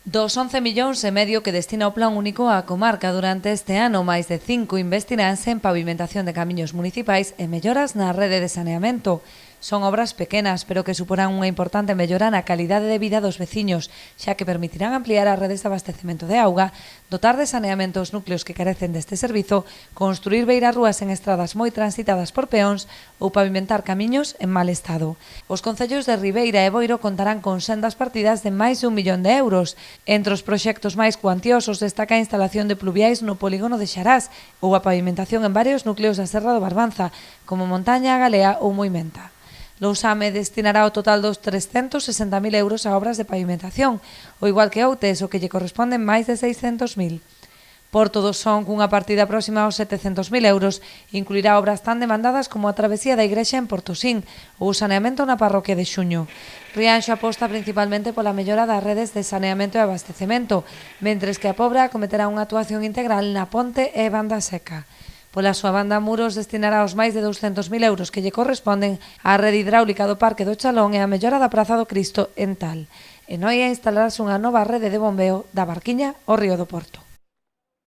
Dos 11,5 millóns que destina o Plan Único á comarca durante este ano, máis de 5 investiránse en pavimentación de camiños municipais e melloras na rede de saneamento. Son obras pequenas, pero que suporán unha importante mellora na calidade de vida dos veciños, xa que permitirán ampliar as redes de abastecemento de auga, dotar de saneamento os núcleos que carecen deste servizo, construir beirarrúas en estradas moi transitadas por peóns ou pavimentar camiños en mal estado. Os concellos de Ribeira e Boiro contarán con sendas partidas de máis de 1 millón de euros. Entre os proxectos máis cuantiosos destaca a instalación de pluviais no polígono de Xarás ou a pavimentación en varios núcleos da Serra do Barbanza, como Montaña, Galea ou Moimenta. Lousame destinará o total dos 360.000 euros a obras de pavimentación, ao igual que Outes, o que lle corresponden máis de 600.000. Porto do Son, cunha partida próxima aos 700.000 euros, incluirá obras tan demandadas como a travesía da igrexa en Portosín ou o saneamento na parroquia de Xuño. Rianxo aposta principalmente pola mellora das redes de saneamento e abastecemento, mentres que a Pobra acometerá unha actuación integral na Ponte e Banda Seca. Pola súa banda, Muros destinará os máis de 200.000 euros que lle corresponden á rede hidráulica do Parque do Chalón e á mellora da Praza do Cristo en Tal. En Noia instalarase unha nova rede de bombeo da Barquiña ao Río do Porto.